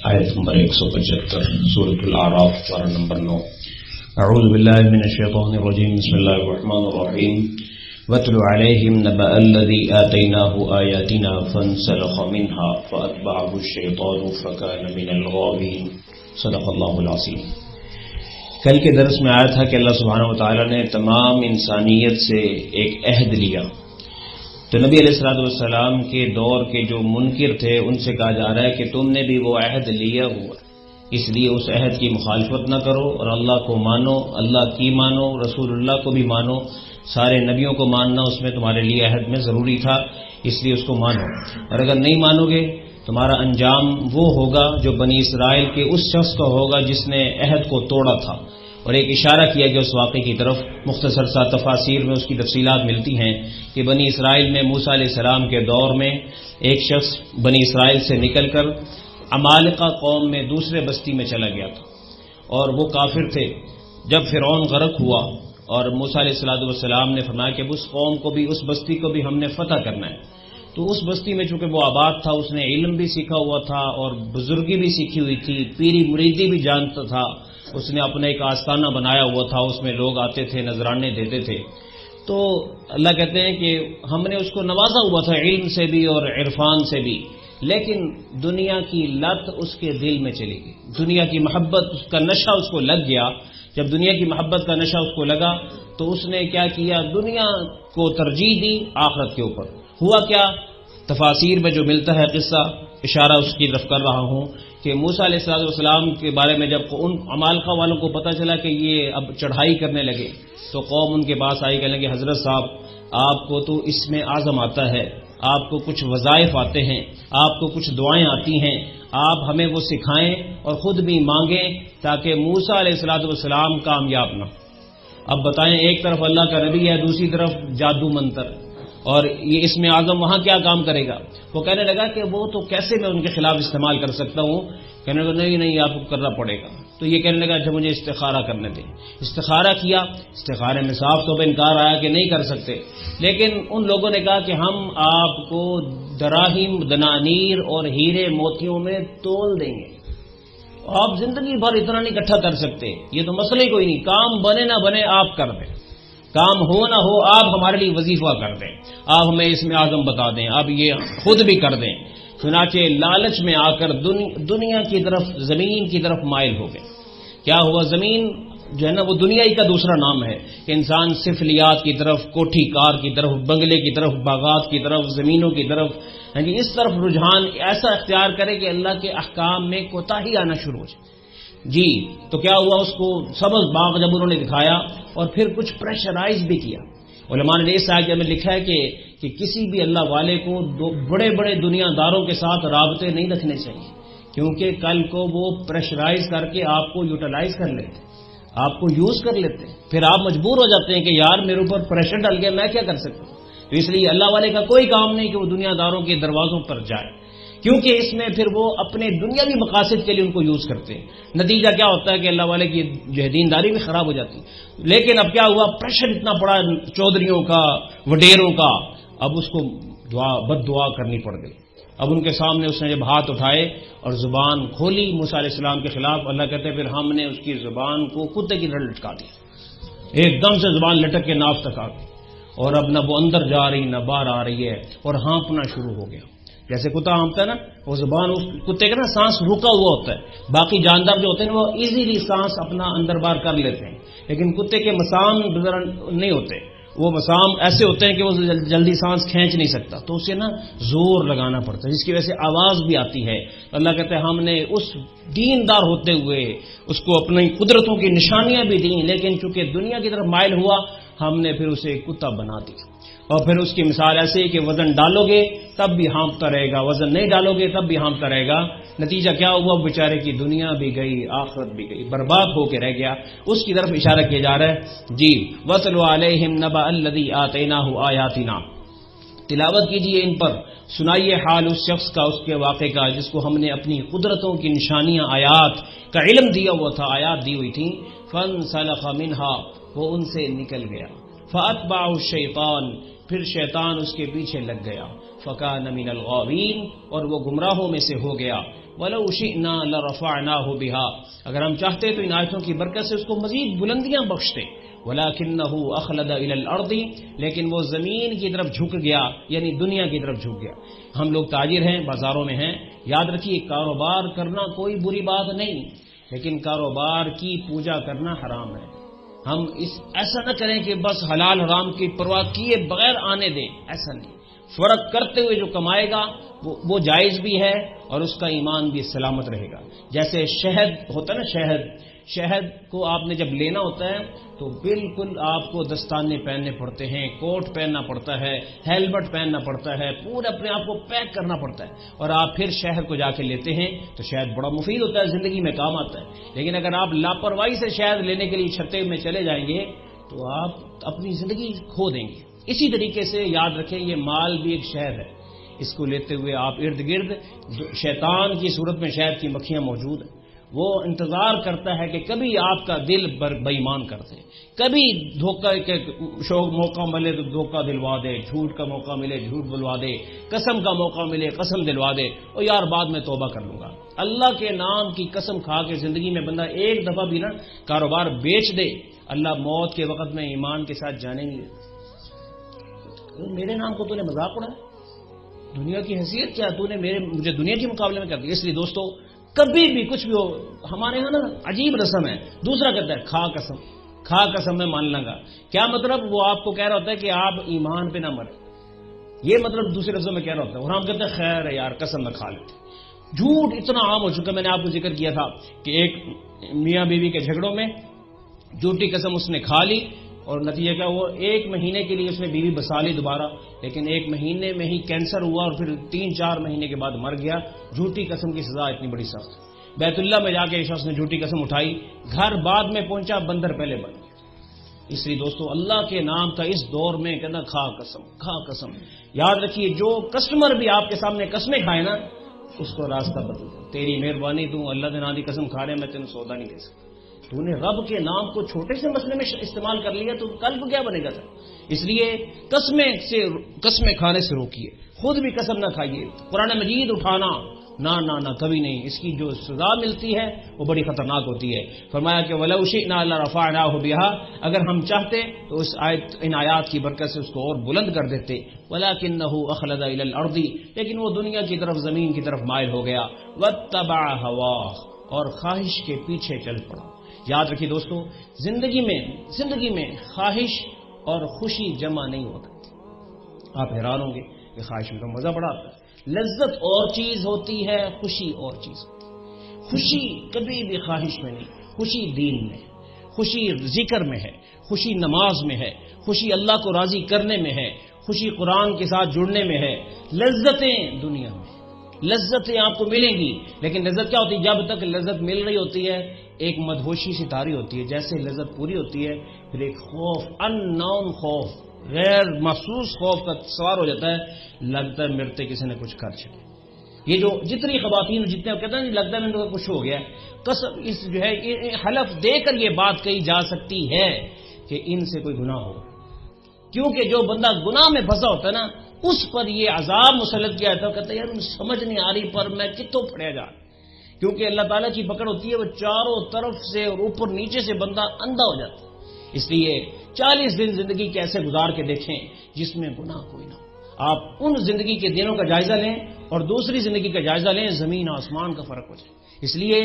آیت نمبر 175 سورۃ الاعراف پارہ نمبر 9۔ اعوذ باللہ من الشیطان الرجیم، بسم اللہ الرحمن الرحیم۔ وَاتْلُ عَلَيْهِمْ نَبَأَ الَّذِي آتَيْنَاهُ آيَاتِنَا فَانسَلَخَ مِنْهَا فَأَتْبَعَهُ الشَّيْطَانُ فَكَانَ مِنَ الْغَاوِينَ۔ صدق اللہ العظیم۔ کل کے درس میں آیا تھا کہ اللہ سبحانہ وتعالی نے تمام انسانیت سے ایک عہد لیا، تو نبی علیہ الصلوۃ والسلام کے دور کے جو منکر تھے ان سے کہا جا رہا ہے کہ تم نے بھی وہ عہد لیا ہوا، اس لیے اس عہد کی مخالفت نہ کرو اور اللہ کو مانو، اللہ کی مانو، رسول اللہ کو بھی مانو، سارے نبیوں کو ماننا اس میں تمہارے لیے عہد میں ضروری تھا، اس لیے اس کو مانو، اور اگر نہیں مانو گے تمہارا انجام وہ ہوگا جو بنی اسرائیل کے اس شخص کا ہوگا جس نے عہد کو توڑا تھا۔ اور ایک اشارہ کیا گیا اس واقعے کی طرف، مختصر سا تفاسیر میں اس کی تفصیلات ملتی ہیں کہ بنی اسرائیل میں موسیٰ علیہ السلام کے دور میں ایک شخص بنی اسرائیل سے نکل کر عمالقہ قوم میں دوسرے بستی میں چلا گیا تھا، اور وہ کافر تھے۔ جب فرعون غرق ہوا اور موسیٰ علیہ السلام نے فرمایا کہ اس قوم کو بھی، اس بستی کو بھی ہم نے فتح کرنا ہے، تو اس بستی میں چونکہ وہ آباد تھا، اس نے علم بھی سیکھا ہوا تھا اور بزرگی بھی سیکھی ہوئی تھی، پیری مریدی بھی جانتا تھا، اس نے اپنا ایک آستانہ بنایا ہوا تھا، اس میں لوگ آتے تھے، نذرانے دیتے تھے۔ تو اللہ کہتے ہیں کہ ہم نے اس کو نوازا ہوا تھا علم سے بھی اور عرفان سے بھی، لیکن دنیا کی لت اس کے دل میں چلی گئی، دنیا کی محبت، اس کا نشہ اس کو لگ گیا۔ جب دنیا کی محبت کا نشہ اس کو لگا تو اس نے کیا کیا، دنیا کو ترجیح دی آخرت کے اوپر۔ ہوا کیا، تفاسیر میں جو ملتا ہے قصہ، اشارہ اس کی طرف کر رہا ہوں کہ موسیٰ علیہ السلام کے بارے میں جب ان عمالقہ والوں کو پتہ چلا کہ یہ اب چڑھائی کرنے لگے تو قوم ان کے پاس آئی، کہنے لگے حضرت صاحب آپ کو تو اس میں اعظم آتا ہے، آپ کو کچھ وظائف آتے ہیں، آپ کو کچھ دعائیں آتی ہیں، آپ ہمیں وہ سکھائیں اور خود بھی مانگیں تاکہ موسیٰ علیہ السلام کامیاب نہ۔ اب بتائیں، ایک طرف اللہ کا نبی ہے، دوسری طرف جادو منتر، اور یہ اس میں اعظم وہاں کیا کام کرے گا؟ وہ کہنے لگا کہ وہ تو کیسے میں ان کے خلاف استعمال کر سکتا ہوں؟ کہنے لگا نہیں آپ کو کرنا پڑے گا۔ تو یہ کہنے لگا اچھا مجھے استخارہ کرنے دیں۔ استخارہ کیا، استخارے میں صاف طور پہ انکار آیا کہ نہیں کر سکتے، لیکن ان لوگوں نے کہا کہ ہم آپ کو دراہیم، دنانیر اور ہیرے موتیوں میں تول دیں گے، آپ زندگی بھر اتنا نہیں اکٹھا کر سکتے، یہ تو مسئلہ ہی کوئی نہیں، کام بنے نہ بنے آپ کر دیں، کام ہو نہ ہو آپ ہمارے لیے وظیفہ کر دیں، آپ ہمیں اس میں اعظم بتا دیں، آپ یہ خود بھی کر دیں۔ چنانچہ لالچ میں آ کر دنیا کی طرف، زمین کی طرف مائل ہو گئے۔ کیا ہوا، زمین جو ہے نا وہ دنیا ہی کا دوسرا نام ہے کہ انسان سفلیات کی طرف، کوٹھی کار کی طرف، بنگلے کی طرف، باغات کی طرف، زمینوں کی طرف، اس طرف رجحان ایسا اختیار کرے کہ اللہ کے احکام میں کوتاہی آنا شروع ہو جائے۔ جی تو کیا ہوا، اس کو سبز باغ جب انہوں نے دکھایا اور پھر کچھ پریشرائز بھی کیا۔ علماء نے اس آیت میں لکھا ہے کہ کسی بھی اللہ والے کو بڑے بڑے دنیا داروں کے ساتھ رابطے نہیں رکھنے چاہیے، کیونکہ کل کو وہ پریشرائز کر کے آپ کو یوٹیلائز کر لیتے، آپ کو یوز کر لیتے، پھر آپ مجبور ہو جاتے ہیں کہ یار میرے اوپر پریشر ڈل گیا، میں کیا کر سکتا ہوں۔ تو اس لیے اللہ والے کا کوئی کام نہیں کہ وہ دنیا داروں کے دروازوں پر جائے، کیونکہ اس میں پھر وہ اپنے دنیاوی مقاصد کے لیے ان کو یوز کرتے ہیں۔ نتیجہ کیا ہوتا ہے کہ اللہ والے کی جو ہے دینداری بھی خراب ہو جاتی ہے۔ لیکن اب کیا ہوا، پریشر اتنا پڑا چودھریوں کا، وڈیروں کا، اب اس کو بد دعا کرنی پڑ گئی۔ اب ان کے سامنے اس نے جب ہاتھ اٹھائے اور زبان کھولی موسیٰ علیہ السلام کے خلاف، اللہ کہتے ہیں پھر ہم نے اس کی زبان کو کتے کی طرح لٹکا دیا، ایک دم سے زبان لٹک کے ناف تک آ گئی، اور اب نہ وہ اندر جا رہی نہ باہر آ رہی ہے، اور ہانپنا شروع ہو گیا۔ جیسے کتا ہانپتا ہے نا، وہ زبان اس کتے کا نا سانس رکا ہوا ہوتا ہے، باقی جاندار جو ہوتے ہیں وہ ایزیلی سانس اپنا اندر باہر کر لیتے ہیں، لیکن کتے کے مسام نہیں ہوتے، وہ مسام ایسے ہوتے ہیں کہ وہ جلدی سانس کھینچ نہیں سکتا، تو اسے نا زور لگانا پڑتا ہے، جس کی وجہ سے آواز بھی آتی ہے۔ اللہ کہتے ہیں ہم نے اس دیندار ہوتے ہوئے اس کو اپنی قدرتوں کی نشانیاں بھی دیں، لیکن چونکہ دنیا کی طرف مائل ہوا ہم نے پھر اسے کتا بنا دیا۔ اور پھر اس کی مثال ایسے ہی کہ وزن ڈالو گے تب بھی ہانپتا رہے گا، وزن نہیں ڈالو گے تب بھی ہانپتا رہے گا۔ نتیجہ کیا ہوا، بیچارے کی دنیا بھی گئی، آخرت بھی گئی، برباد ہو کے رہ گیا۔ اس کی طرف اشارہ کیا جا رہا ہے۔ جی وَاتْلُ عَلَيْهِمْ نَبَأَ الَّذِي آتَيْنَاهُ آيَاتِنَا، تلاوت کیجیے ان پر، سنائیے حال اس شخص کا، اس کے واقعے کا جس کو ہم نے اپنی قدرتوں کی نشانیاں، آیات کا علم دیا ہوا تھا، آیات دی ہوئی تھیں۔ فَانْسَلَخَ مِنْهَا، وہ ان سے نکل گیا۔ فَأَتْبَعَهُ الشَّيْطَانُ، پھر شیطان اس کے پیچھے لگ گیا۔ فَكَانَ مِنَ الْغَاوِينَ، اور وہ گمراہوں میں سے ہو گیا۔ وَلَوْ شِئْنَا لَرَفَعْنَاهُ بِهَا، اگر ہم چاہتے تو ان آیتوں کی برکت سے اس کو مزید بلندیاں بخشتے، وَلَكِنَّهُ أَخْلَدَ إِلَى الْأَرْضِ، لیکن وہ زمین کی طرف جھک گیا، یعنی دنیا کی طرف جھک گیا۔ ہم لوگ تاجر ہیں، بازاروں میں ہیں، یاد رکھیے کاروبار کرنا کوئی بری بات نہیں، لیکن کاروبار کی پوجا کرنا حرام ہے۔ ہم ایسا نہ کریں کہ بس حلال حرام کی پرواہ کیے بغیر آنے دیں، ایسا نہیں، فرق کرتے ہوئے جو کمائے گا وہ جائز بھی ہے اور اس کا ایمان بھی سلامت رہے گا۔ جیسے شہد ہوتا ہے نا، شہد کو آپ نے جب لینا ہوتا ہے تو بالکل آپ کو دستانے پہننے پڑتے ہیں، کوٹ پہننا پڑتا ہے، ہیلمٹ پہننا پڑتا ہے، پورے اپنے آپ کو پیک کرنا پڑتا ہے، اور آپ پھر شہد کو جا کے لیتے ہیں تو شہد بڑا مفید ہوتا ہے، زندگی میں کام آتا ہے۔ لیکن اگر آپ لاپرواہی سے شہد لینے کے لیے چھتے میں چلے جائیں گے تو آپ اپنی زندگی کھو دیں گے۔ اسی طریقے سے یاد رکھیں یہ مال بھی ایک شہد ہے، اس کو لیتے ہوئے آپ ارد گرد شیطان کی صورت میں شہد کی مکھیاں موجود ہیں، وہ انتظار کرتا ہے کہ کبھی آپ کا دل بے ایمان کر دے، کبھی دھوکہ کے موقع ملے تو دھوکہ دلوا دے، جھوٹ کا موقع ملے جھوٹ بلوا دے، قسم کا موقع ملے قسم دلوا دے، اور یار بعد میں توبہ کر لوں گا۔ اللہ کے نام کی قسم کھا کے زندگی میں بندہ ایک دفعہ بھی نا کاروبار بیچ دے، اللہ موت کے وقت میں ایمان کے ساتھ جانے گے۔ میرے نام کو تو نے مذاق اڑایا، دنیا کی حیثیت کیا، تو نے مجھے دنیا کے مقابلے میں کر دیا۔ اس لیے دوستو کبھی بھی کچھ بھی ہو، ہمارے یہاں نا عجیب رسم ہے، دوسرا کہتا ہے کھا قسم میں مان لوں گا، کیا مطلب؟ وہ آپ کو کہہ رہا ہوتا ہے کہ آپ ایمان پہ نہ مرے، یہ مطلب دوسرے لفظوں میں کہہ رہا ہوتا ہے، اور ہم کہتے ہیں خیر ہے یار قسم میں کھا لیتے۔ جھوٹ اتنا عام ہو چکا، میں نے آپ کو ذکر کیا تھا کہ ایک میاں بیوی کے جھگڑوں میں جھوٹی قسم اس نے کھا لی، اور نتیجہ کیا وہ 1 مہینے کے لیے اس نے بیوی بسا لی دوبارہ، لیکن 1 مہینے میں ہی کینسر ہوا اور پھر 3-4 مہینے کے بعد مر گیا۔ جھوٹی قسم کی سزا اتنی بڑی سخت۔ بیت اللہ میں جا کے شخص نے جھوٹی قسم اٹھائی، گھر بعد میں پہنچا، بندر پہلے بن گیا۔ اس لیے دوستو اللہ کے نام کا اس دور میں کہنا کھا قسم، یاد رکھیے جو کسٹمر بھی آپ کے سامنے قسمیں کھائے نا اس کو راستہ بدل دو، تیری مہربانی تو اللہ کے نام کی قسم کھا رہے میں تینوں سودا نہیں دے سکتا، تو نے رب کے نام کو چھوٹے سے مسئلے میں استعمال کر لیا تو کل کو کیا بنے گا سر؟ اس لیے قسمیں کھانے سے روکیے، خود بھی قسم نہ کھائیے، قرآن مجید اٹھانا نہ کبھی نہیں، اس کی جو سزا ملتی ہے وہ بڑی خطرناک ہوتی ہے۔ فرمایا کہ وَلَوْ شِئْنَا لَرَفَعْنَاهُ بِهَا، اگر ہم چاہتے تو ان آیات کی برکت سے اس کو اور بلند کر دیتے، وَلَكِنَّهُ أَخْلَدَ إِلَى الْأَرْضِ، لیکن وہ دنیا کی طرف زمین کی طرف مائل ہو گیا، وَاتَّبَعَ هَوَاهُ، اور خواہش کے پیچھے چل پڑا۔ یاد رکھیے دوستو زندگی میں خواہش اور خوشی جمع نہیں ہوتا۔ آپ حیران ہوں گے کہ خواہش میں تو مزہ بڑا آتا ہے، لذت اور چیز ہوتی ہے، خوشی اور چیز ہوتی ہے۔ خوشی کبھی بھی خواہش میں نہیں، خوشی دین میں ہے، خوشی ذکر میں ہے، خوشی نماز میں ہے، خوشی اللہ کو راضی کرنے میں ہے، خوشی قرآن کے ساتھ جڑنے میں ہے۔ لذتیں دنیا میں، لذتیں آپ کو ملیں گی، لیکن لذت کیا ہوتی ہے؟ جب تک لذت مل رہی ہوتی ہے ایک مدہوشی سی تاری ہوتی ہے، جیسے لذت پوری ہوتی ہے پھر ایک خوف، ان نون خوف، غیر محسوس خوف کا سوار ہو جاتا ہے، لگتا ہے مرتے کسی نے کچھ کر چھڑے۔ یہ جو جتنی خواتین جتنے کہتے ہیں لگتا ہے میرے کو کچھ ہو گیا، قسم اس جو ہے حلف دے کر یہ بات کہی جا سکتی ہے کہ ان سے کوئی گناہ ہو، کیونکہ جو بندہ گناہ میں پھنسا ہوتا ہے نا اس پر یہ عذاب مسلط کیا جاتا ہے، کہتا ہے یار سمجھ نہیں آ رہی پر میں کتوں پڑیا جا، کیونکہ اللہ تعالیٰ کی پکڑ ہوتی ہے، وہ چاروں طرف سے اور اوپر نیچے سے بندہ اندھا ہو جاتا ہے۔ اس لیے 40 دن زندگی کیسے گزار کے دیکھیں جس میں گناہ کوئی نہ ہو۔ آپ ان زندگی کے دنوں کا جائزہ لیں اور دوسری زندگی کا جائزہ لیں، زمین آسمان کا فرق ہو جائے۔ اس لیے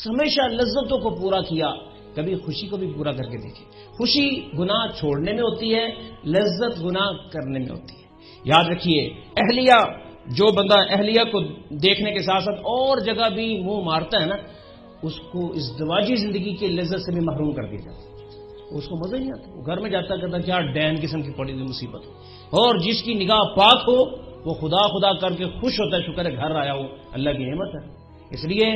ہمیشہ لذتوں کو پورا کیا، کبھی خوشی کو بھی پورا کر کے دیکھیں۔ خوشی گناہ چھوڑنے میں ہوتی ہے، لذت گناہ کرنے میں ہوتی ہے۔ یاد رکھیے اہلیہ، جو بندہ اہلیہ کو دیکھنے کے ساتھ ساتھ اور جگہ بھی منہ مارتا ہے نا اس کو ازدواجی زندگی کی لذت سے بھی محروم کر دیا جاتا ہے، اس کو مزہ نہیں آتا، وہ گھر میں جاتا کہتا کیا ڈین قسم کی پڑی ہوئی مصیبت ہو، اور جس کی نگاہ پاک ہو وہ خدا کر کے خوش ہوتا ہے، شکر ہے گھر آیا ہو، اللہ کی نعمت ہے۔ اس لیے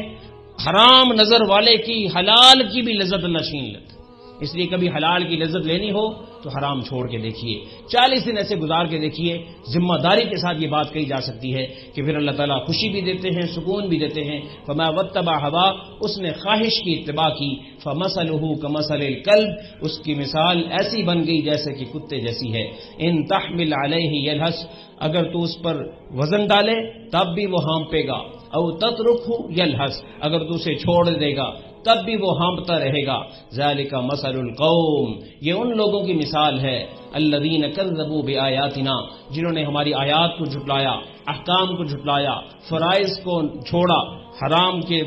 حرام نظر والے کی حلال کی بھی لذت اللہ چھین لیتا ہے، اس لیے کبھی حلال کی لذت لینی ہو تو حرام چھوڑ کے دیکھیے، 40 دن ایسے گزار کے دیکھیے، ذمہ داری کے ساتھ یہ بات کہی جا سکتی ہے کہ پھر اللہ تعالیٰ خوشی بھی دیتے ہیں، سکون بھی دیتے ہیں۔ فما واتبع ہوا، اس نے خواہش کی اتباع کی، فمثلہ کمثل الکلب، اس کی مثال ایسی بن گئی جیسے کہ کتے جیسی ہے، ان تحمل علیہ یلہث، اگر تو اس پر وزن ڈالے تب بھی وہ ہانپے گا، او تترکہ یلہث، اگر تو اسے چھوڑ دے گا تب بھی وہ ہانپتا رہے گا. ذالک مثل القوم، یہ ان لوگوں کی مثال ہے الذین کذبوا بآیاتنا، جنہوں نے ہماری آیات کو جھٹلایا، احکام کو جھٹلایا، فرائض کو چھوڑا، حرام کے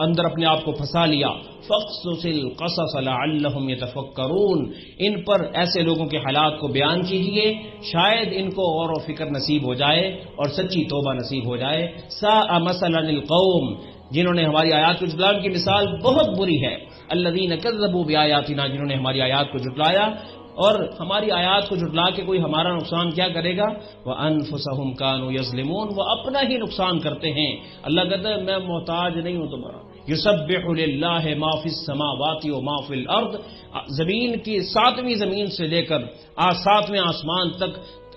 اندر اپنے آپ کو پھنسا لیا. فاقصص القصص لعلهم يتفکرون، ان پر ایسے لوگوں کے حالات کو بیان کیجئے، شاید ان کو غور و فکر نصیب ہو جائے اور سچی توبہ نصیب ہو جائے. ساء مثلا القوم، جنہوں نے ہماری آیات کو جھٹلایا ان کی مثال بہت بری ہے. الذین کذبوا بآیاتنا، جنہوں نے ہماری آیات کو جھٹلایا، اور ہماری آیات کو جھٹلا کے کوئی ہمارا نقصان کیا کرے گا؟ وَأَنفُسَهُمْ كَانُوا يَظْلِمُونَ، وہ اپنا ہی نقصان کرتے ہیں. اللہ کہتا ہے میں محتاج نہیں ہوں تمہارا. يُسَبِّحُ لِلَّهِ مَا فِي السَّمَاوَاتِ وَمَا فِي الْأَرْضِ، زمین کی 7ویں زمین سے لے کر 7ویں آسمان تک،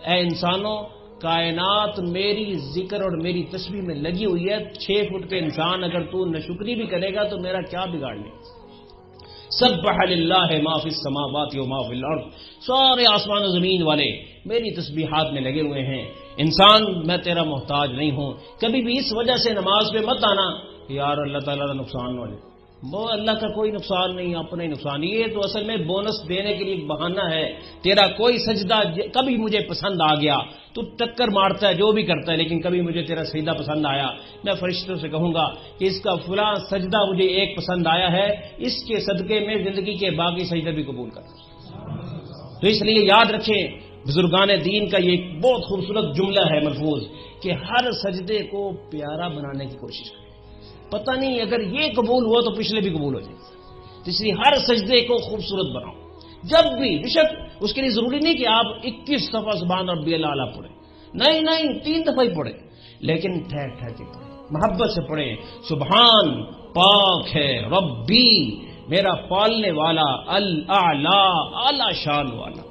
اے انسانوں کائنات میری ذکر اور میری تسبیح میں لگی ہوئی ہے. 6 فٹ کے انسان اگر تو ناشکری بھی کرے گا تو میرا کیا بگاڑنے. سبح للہ ما فی السماوات وما فی الارض، سارے آسمان و زمین والے میری تسبیحات میں لگے ہوئے ہیں. انسان میں تیرا محتاج نہیں ہوں. کبھی بھی اس وجہ سے نماز پہ مت آنا یار اللہ تعالیٰ کا نقصان والے، وہ اللہ کا کوئی نقصان نہیں، اپنا ہی نقصان. یہ تو اصل میں بونس دینے کے لیے ایک بہانہ ہے. تیرا کوئی سجدہ کبھی مجھے پسند آ گیا، تو ٹکر مارتا ہے جو بھی کرتا ہے، لیکن کبھی مجھے تیرا سجدہ پسند آیا، میں فرشتوں سے کہوں گا کہ اس کا فلاں سجدہ مجھے ایک پسند آیا ہے، اس کے صدقے میں زندگی کے باقی سجدے بھی قبول کر. تو اس لیے یاد رکھیں بزرگان دین کا یہ بہت خوبصورت جملہ ہے ملفوظ کہ ہر سجدے کو پیارا بنانے کی کوشش کریں. پتہ نہیں اگر یہ قبول ہوا تو پچھلے بھی قبول ہو جائے. اس لیے ہر سجدے کو خوبصورت بناؤ. جب بھی بے شک اس کے لیے ضروری نہیں کہ آپ 21 دفعہ سبحان ربی الاعلیٰ پڑھیں، نہیں 3 دفعہ ہی پڑھیں، لیکن ٹھہر ٹھہر کے پڑھیں، محبت سے پڑھیں. سبحان پاک ہے ربی، میرا پالنے والا، الاعلیٰ اعلیٰ شان والا.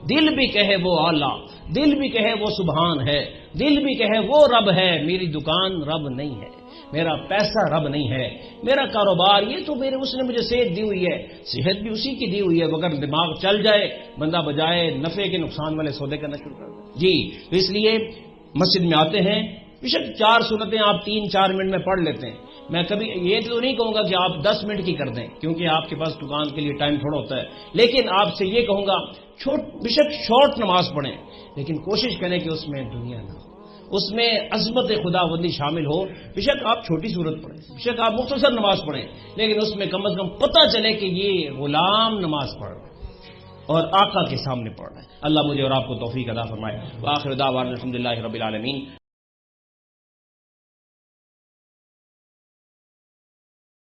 دل بھی کہے وہ اعلیٰ، دل بھی کہے وہ سبحان ہے، دل بھی کہے وہ رب ہے. میری دکان رب نہیں ہے، میرا پیسہ رب نہیں ہے، میرا کاروبار یہ تو اس نے مجھے صحت دی ہوئی ہے، صحت بھی اسی کی دی ہوئی ہے. مگر دماغ چل جائے بندہ بجائے نفع کے نقصان والے سودے کرنا شروع کر دے. جی تو اس لیے مسجد میں آتے ہیں، بے شک 4 سنتیں آپ 3-4 منٹ میں پڑھ لیتے ہیں. میں کبھی یہ تو نہیں کہوں گا کہ آپ 10 منٹ کی کر دیں، کیونکہ آپ کے پاس دکان کے لیے ٹائم تھوڑا ہوتا ہے. لیکن آپ سے یہ کہوں گا بے شک شارٹ نماز پڑھیں، لیکن کوشش کریں کہ اس میں دنیا نہ ہو، اس میں عظمت خدا بندی شامل ہو. بے شک آپ چھوٹی صورت پڑھیں، بے شک آپ مختصر نماز پڑھیں، لیکن اس میں کم از کم پتہ چلے کہ یہ غلام نماز پڑھ رہا ہے اور آقا کے سامنے پڑھ رہا ہے. اللہ مجھے اور آپ کو توفیق عطا فرمائے. وآخر دعوانا الحمدللہ رب العالمین.